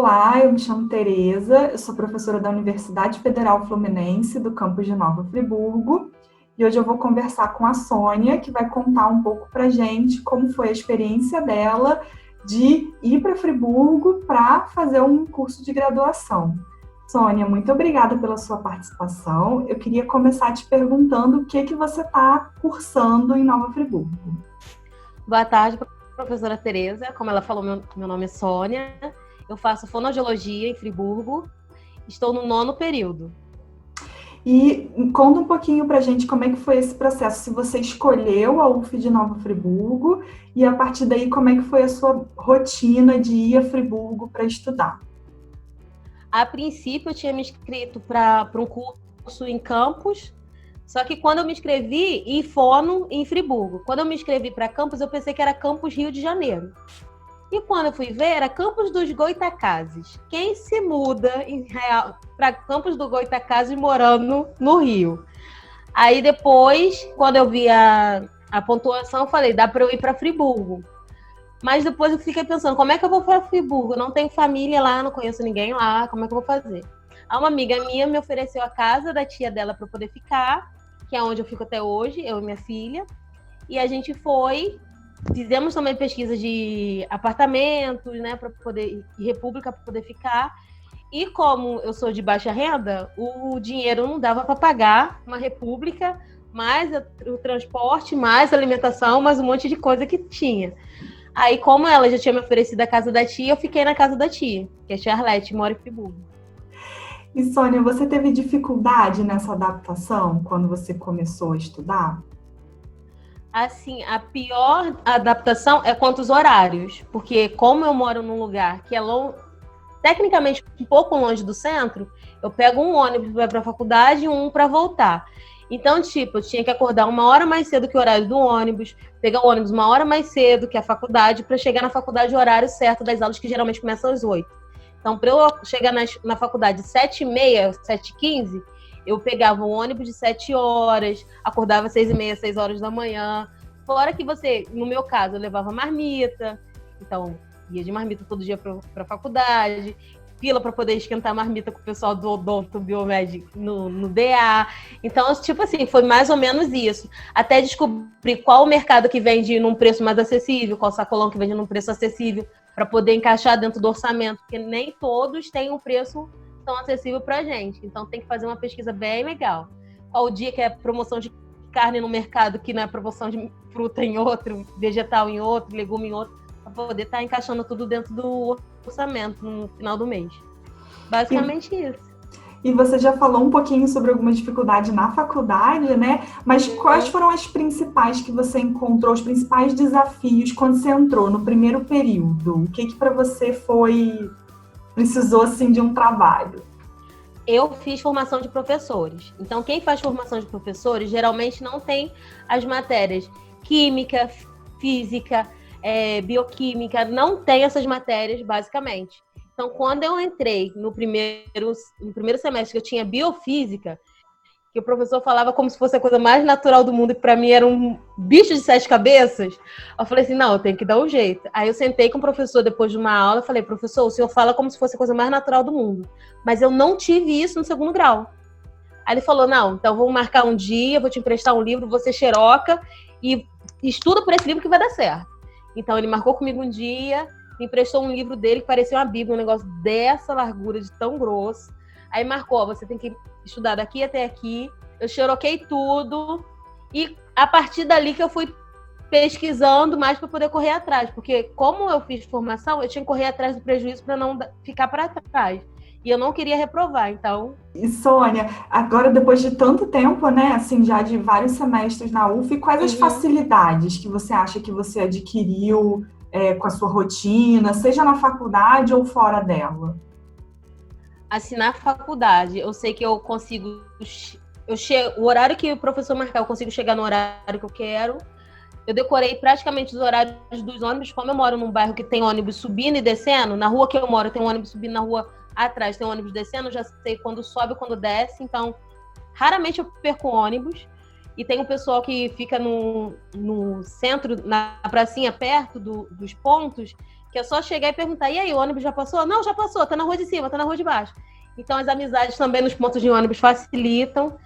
Olá, eu me chamo Tereza, eu sou professora da Universidade Federal Fluminense, do campus de Nova Friburgo, e hoje eu vou conversar com a Sônia, que vai contar um pouco para a gente como foi a experiência dela de ir para Friburgo para fazer um curso de graduação. Sônia, muito obrigada pela sua participação. Eu queria começar te perguntando o que você está cursando em Nova Friburgo. Boa tarde, professora Tereza. Como ela falou, meu nome é Sônia. Eu faço fonoaudiologia em Friburgo. Estou no 9º período. E conta um pouquinho pra gente como é que foi esse processo, se você escolheu a UF de Nova Friburgo e a partir daí como é que foi a sua rotina de ir a Friburgo para estudar. A princípio eu tinha me inscrito para um curso em campus, só que quando eu me inscrevi em fono em Friburgo, quando eu me inscrevi para campus eu pensei que era campus Rio de Janeiro. E quando eu fui ver, era Campos dos Goytacazes. Quem se muda para Campos dos Goytacazes morando no Rio? Aí depois, quando eu vi a pontuação, eu falei, dá para eu ir para Friburgo. Mas depois eu fiquei pensando, como é que eu vou para Friburgo? Eu não tenho família lá, não conheço ninguém lá, como é que eu vou fazer? Aí uma amiga minha me ofereceu a casa da tia dela para eu poder ficar, que é onde eu fico até hoje, eu e minha filha. E a gente foi... Fizemos também pesquisa de apartamentos, né, para poder, e república para poder ficar. E como eu sou de baixa renda, o dinheiro não dava para pagar uma república, mais o transporte, mais a alimentação, mais um monte de coisa que tinha. Aí, como ela já tinha me oferecido a casa da tia, eu fiquei na casa da tia, que é a tia Arlete, mora em Friburgo. E Sônia, você teve dificuldade nessa adaptação quando você começou a estudar? Assim, a pior adaptação é quanto aos horários, porque como eu moro num lugar que é tecnicamente um pouco longe do centro, eu pego um ônibus para a faculdade e um para voltar. Então, tipo, eu tinha que acordar 1 hora mais cedo que o horário do ônibus, pegar o ônibus 1 hora mais cedo que a faculdade, para chegar na faculdade no horário certo das aulas, que geralmente começam às 8. Então, para eu chegar na faculdade 7h30, 7h15, eu pegava um ônibus de 7 horas, acordava 6h30, 6 horas da manhã. Fora que no meu caso, eu levava marmita, então ia de marmita todo dia para a faculdade, fila para poder esquentar a marmita com o pessoal do Odonto Biomed no DA. Então, tipo assim, foi mais ou menos isso. Até descobrir qual o mercado que vende num preço mais acessível, qual sacolão que vende num preço acessível, para poder encaixar dentro do orçamento, porque nem todos têm um preço tão acessível para a gente. Então, tem que fazer uma pesquisa bem legal. Qual o dia que é promoção de carne no mercado, que não é promoção de fruta em outro, vegetal em outro, legume em outro, para poder estar encaixando tudo dentro do orçamento no final do mês. Basicamente isso. E você já falou um pouquinho sobre alguma dificuldade na faculdade, né? Mas quais foram as principais que você encontrou, os principais desafios quando você entrou no primeiro período? O que para você precisou assim de um trabalho? Eu fiz formação de professores. Então, quem faz formação de professores geralmente não tem as matérias química, física, bioquímica, não tem essas matérias, basicamente. Então, quando eu entrei no primeiro semestre, que eu tinha biofísica, que o professor falava como se fosse a coisa mais natural do mundo, e para mim era um bicho de 7 cabeças, eu falei assim, não, eu tenho que dar um jeito. Aí eu sentei com o professor depois de uma aula, falei, professor, o senhor fala como se fosse a coisa mais natural do mundo, mas eu não tive isso no 2º grau. Aí ele falou, não, então vamos marcar um dia, vou te emprestar um livro, você xeroca e estuda por esse livro que vai dar certo. Então ele marcou comigo um dia, me emprestou um livro dele que parecia uma bíblia, um negócio dessa largura, de tão grosso. Aí marcou, você tem que estudar daqui até aqui. Eu xeroquei tudo. E a partir dali que eu fui pesquisando mais para poder correr atrás. Porque como eu fiz formação, eu tinha que correr atrás do prejuízo para não ficar para trás. E eu não queria reprovar, então... E Sônia, agora depois de tanto tempo, né, assim, já de vários semestres na UF, quais as facilidades que você acha que você adquiriu com a sua rotina, seja na faculdade ou fora dela? Assim, na faculdade, eu sei que eu consigo... o horário que o professor marcar, eu consigo chegar no horário que eu quero. Eu decorei praticamente os horários dos ônibus. Como eu moro num bairro que tem ônibus subindo e descendo, na rua que eu moro tem um ônibus subindo, na rua atrás tem um ônibus descendo, eu já sei quando sobe e quando desce. Então, raramente eu perco ônibus. E tem um pessoal que fica no centro, na pracinha, perto dos pontos, que é só chegar e perguntar, e aí, o ônibus já passou? Não, já passou, tá na rua de cima, tá na rua de baixo. Então, as amizades também nos pontos de ônibus facilitam.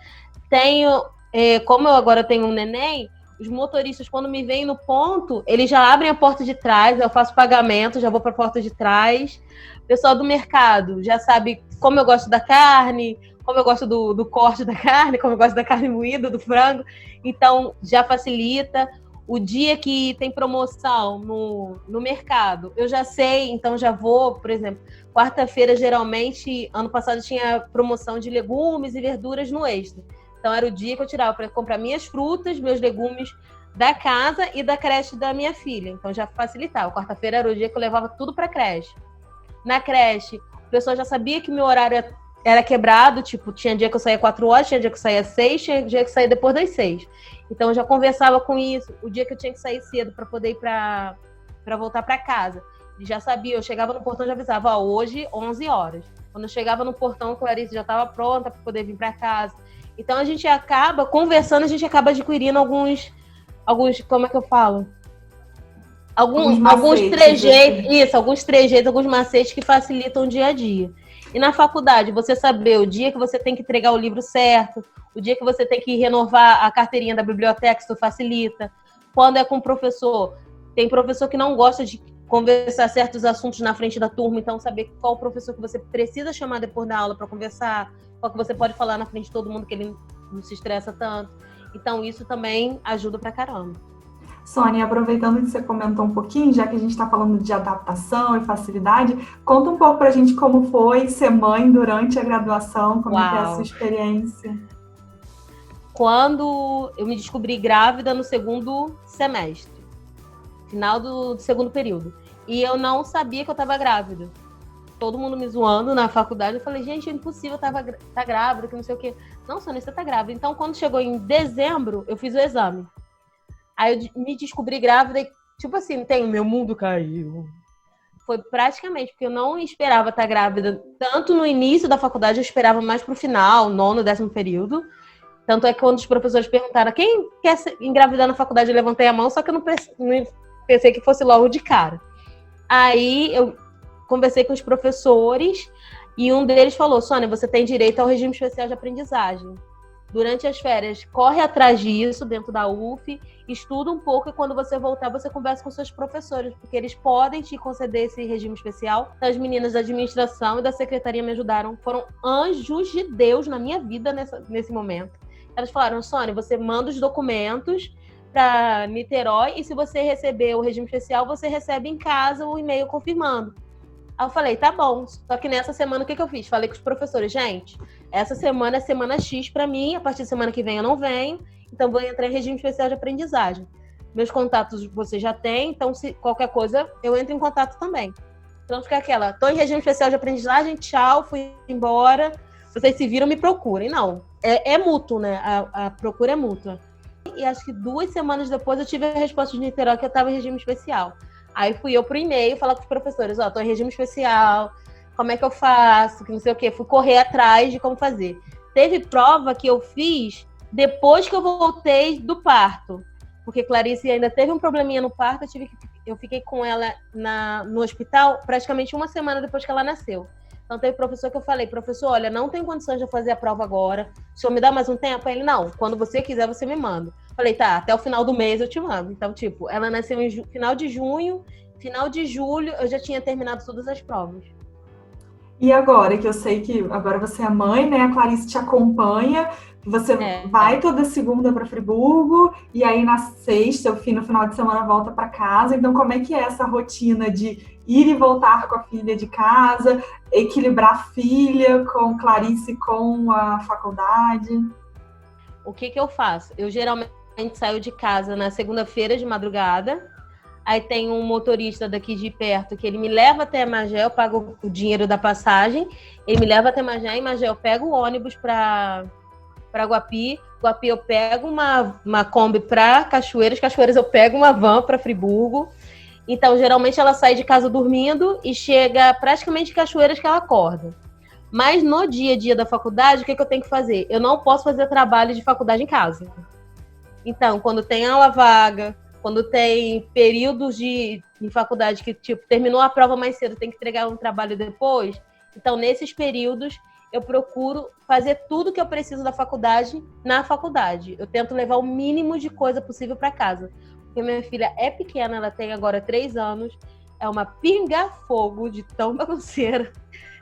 Como eu agora tenho um neném, os motoristas, quando me veem no ponto, eles já abrem a porta de trás, eu faço pagamento, já vou para a porta de trás. O pessoal do mercado já sabe como eu gosto da carne, como eu gosto do corte da carne, como eu gosto da carne moída, do frango. Então, já facilita. O dia que tem promoção no mercado, eu já sei, então já vou, por exemplo, quarta-feira, geralmente, ano passado tinha promoção de legumes e verduras no Extra. Então, era o dia que eu tirava para comprar minhas frutas, meus legumes da casa e da creche da minha filha. Então, já facilitava. Quarta-feira era o dia que eu levava tudo para a creche. Na creche, o pessoal já sabia que meu horário era quebrado. Tipo, tinha dia que eu saía 4 horas, tinha dia que eu saía 6, tinha dia que eu saía depois das 6. Então, eu já conversava com isso. O dia que eu tinha que sair cedo para poder ir para voltar para casa. E já sabia, eu chegava no portão e já avisava, hoje, 11 horas. Quando eu chegava no portão, a Clarice já estava pronta para poder vir para casa. Então, a gente acaba conversando, a gente acaba adquirindo alguns como é que eu falo? Alguns trejeitos, assim. Isso, alguns trejeitos, alguns macetes que facilitam o dia a dia. E na faculdade, você saber o dia que você tem que entregar o livro certo, o dia que você tem que renovar a carteirinha da biblioteca, isso facilita. Quando é com o professor, tem professor que não gosta de conversar certos assuntos na frente da turma, então saber qual professor que você precisa chamar depois da aula para conversar, qual que você pode falar na frente de todo mundo que ele não se estressa tanto. Então, isso também ajuda pra caramba. Sônia, aproveitando que você comentou um pouquinho, já que a gente está falando de adaptação e facilidade, conta um pouco pra gente como foi ser mãe durante a graduação, como é a sua experiência. Quando eu me descobri grávida no segundo semestre, final do segundo período, e eu não sabia que eu estava grávida. Todo mundo me zoando na faculdade, eu falei, gente, é impossível tá grávida, que não sei o quê. Não, Sônia, você tá grávida. Então, quando chegou em dezembro, eu fiz o exame. Aí eu me descobri grávida e, tipo assim, o meu mundo caiu. Foi praticamente, porque eu não esperava estar grávida. Tanto no início da faculdade, eu esperava mais pro final, 9º, 10º período. Tanto é que quando os professores perguntaram quem quer engravidar na faculdade, eu levantei a mão, só que eu não pensei que fosse logo de cara. Aí eu conversei com os professores e um deles falou, Sônia, você tem direito ao regime especial de aprendizagem. Durante as férias, corre atrás disso dentro da UF, estuda um pouco e quando você voltar, você conversa com seus professores, porque eles podem te conceder esse regime especial. As meninas da administração e da secretaria me ajudaram, foram anjos de Deus na minha vida nesse momento. Elas falaram, Sônia, você manda os documentos para Niterói e se você receber o regime especial, você recebe em casa o e-mail confirmando. Aí eu falei, tá bom. Só que nessa semana, o que eu fiz? Falei com os professores, gente, essa semana é semana X pra mim, a partir da semana que vem eu não venho, então vou entrar em regime especial de aprendizagem. Meus contatos você já tem, então se qualquer coisa, eu entro em contato também. Então fica aquela, tô em regime especial de aprendizagem, tchau, fui embora, vocês se viram, me procurem. Não, é mútuo, né? A procura é mútua. E acho que 2 semanas depois eu tive a resposta de Niterói que eu estava em regime especial. Aí fui eu pro e-mail falar com os professores, tô em regime especial, como é que eu faço, que não sei o quê. Fui correr atrás de como fazer. Teve prova que eu fiz depois que eu voltei do parto. Porque Clarice ainda teve um probleminha no parto, eu fiquei com ela no hospital praticamente 1 semana depois que ela nasceu. Então teve professor que eu falei, professor, olha, não tem condições de eu fazer a prova agora, o senhor me dá mais um tempo? Aí ele, não, quando você quiser você me manda. Falei, tá, até o final do mês eu te mando. Então, tipo, ela nasceu em final de junho, final de julho eu já tinha terminado todas as provas. E agora, que eu sei que agora você é mãe, né? A Clarice te acompanha, você vai toda segunda para Friburgo, e aí na sexta, no final de semana, volta para casa. Então, como é que é essa rotina de ir e voltar com a filha de casa, equilibrar a filha com Clarice, com a faculdade? O que eu faço? Eu geralmente saio de casa na segunda-feira de madrugada. Aí tem um motorista daqui de perto que ele me leva até Magé, eu pago o dinheiro da passagem, ele me leva até Magé, em Magé eu pego o ônibus para Guapi, Guapi eu pego uma Kombi para Cachoeiras eu pego uma van para Friburgo. Então, geralmente ela sai de casa dormindo e chega praticamente em Cachoeiras que ela acorda. Mas no dia a dia da faculdade, o que eu tenho que fazer? Eu não posso fazer trabalho de faculdade em casa. Então, quando tem aula vaga, Quando tem períodos em faculdade que, tipo, terminou a prova mais cedo, tem que entregar um trabalho depois. Então, nesses períodos, eu procuro fazer tudo que eu preciso da faculdade na faculdade. Eu tento levar o mínimo de coisa possível para casa. Porque minha filha é pequena, ela tem agora 3 anos, é uma pinga-fogo de tão bagunceira.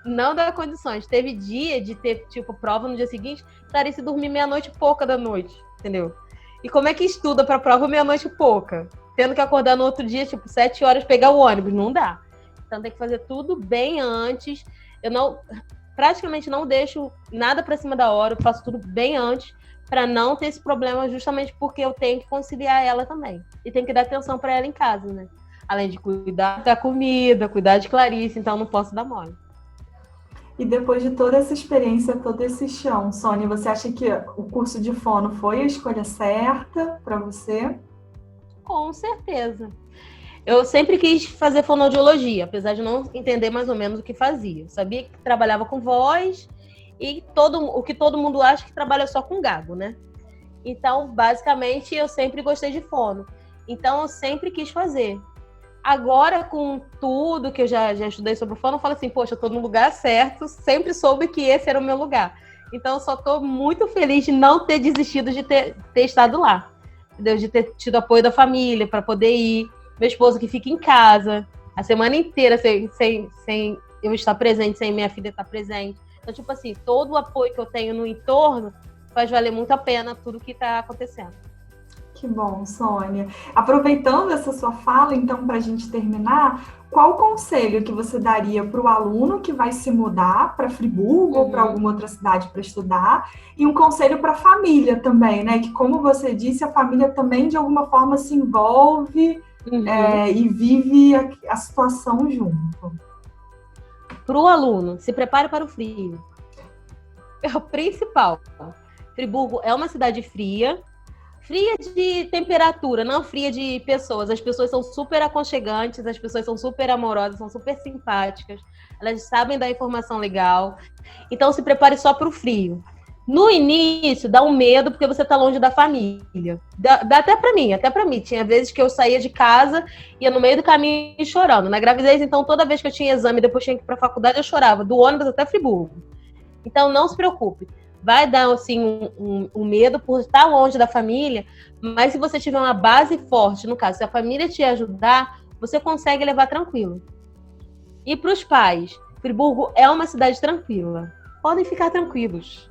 Não dá condições. Teve dia de ter, tipo, prova no dia seguinte, Clarice dormir meia-noite e pouca da noite, entendeu? E como é que estuda para prova meia-noite e pouca? Tendo que acordar no outro dia, tipo, 7 horas, pegar o ônibus. Não dá. Então tem que fazer tudo bem antes. Eu praticamente não deixo nada para cima da hora, eu faço tudo bem antes para não ter esse problema, justamente porque eu tenho que conciliar ela também. E tenho que dar atenção para ela em casa, né? Além de cuidar da comida, cuidar de Clarice, então não posso dar mole. E depois de toda essa experiência, todo esse chão, Sônia, você acha que o curso de fono foi a escolha certa para você? Com certeza. Eu sempre quis fazer fonoaudiologia, apesar de não entender mais ou menos o que fazia. Eu sabia que trabalhava com voz e o que todo mundo acha que trabalha só com gago, né? Então, basicamente, eu sempre gostei de fono. Então, eu sempre quis fazer. Agora, com tudo que eu já estudei sobre o fono, eu falo assim, poxa, eu tô no lugar certo, sempre soube que esse era o meu lugar. Então, eu só tô muito feliz de não ter desistido de ter estado lá. Entendeu? De ter tido apoio da família para poder ir. Meu esposo que fica em casa a semana inteira sem eu estar presente, sem minha filha estar presente. Então, tipo assim, todo o apoio que eu tenho no entorno faz valer muito a pena tudo que está acontecendo. Que bom, Sônia. Aproveitando essa sua fala, então, para a gente terminar, qual o conselho que você daria para o aluno que vai se mudar para Friburgo ou para alguma outra cidade para estudar? E um conselho para a família também, né? Que, como você disse, a família também, de alguma forma, se envolve e vive a situação junto. Para o aluno, se prepare para o frio. É o principal. Friburgo é uma cidade fria de temperatura, não fria de pessoas. As pessoas são super aconchegantes, as pessoas são super amorosas, são super simpáticas, elas sabem dar informação legal. Então, se prepare só para o frio. No início, dá um medo, porque você está longe da família. Dá até para mim. Tinha vezes que eu saía de casa, ia no meio do caminho chorando. Na gravidez, então, toda vez que eu tinha exame, depois tinha que ir para a faculdade, eu chorava, do ônibus até Friburgo. Então, não se preocupe. Vai dar, assim, um medo por estar longe da família, mas se você tiver uma base forte, no caso, se a família te ajudar, você consegue levar tranquilo. E para os pais, Friburgo é uma cidade tranquila. Podem ficar tranquilos,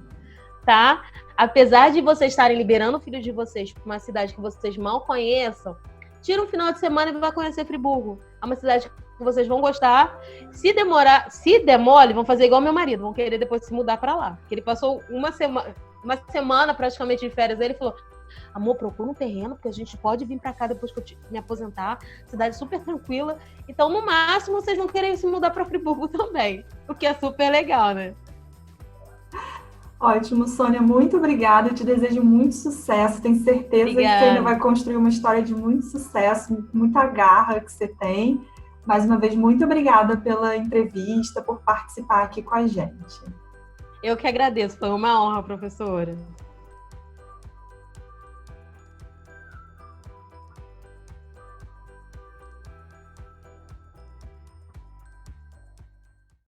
tá? Apesar de vocês estarem liberando o filho de vocês para uma cidade que vocês mal conheçam, tira um final de semana e vai conhecer Friburgo. É uma cidade que vocês vão gostar. Se demore, vão fazer igual meu marido, vão querer depois se mudar para lá. Porque ele passou uma semana praticamente de férias, ele falou: amor, procura um terreno, porque a gente pode vir para cá depois que eu me aposentar. Cidade super tranquila. Então, no máximo, vocês vão querer se mudar para Friburgo também, o que é super legal, né? Ótimo, Sônia, muito obrigada. Eu te desejo muito sucesso. Tenho certeza que você ainda vai construir uma história de muito sucesso, muita garra que você tem. Mais uma vez, muito obrigada pela entrevista, por participar aqui com a gente. Eu que agradeço, foi uma honra, professora.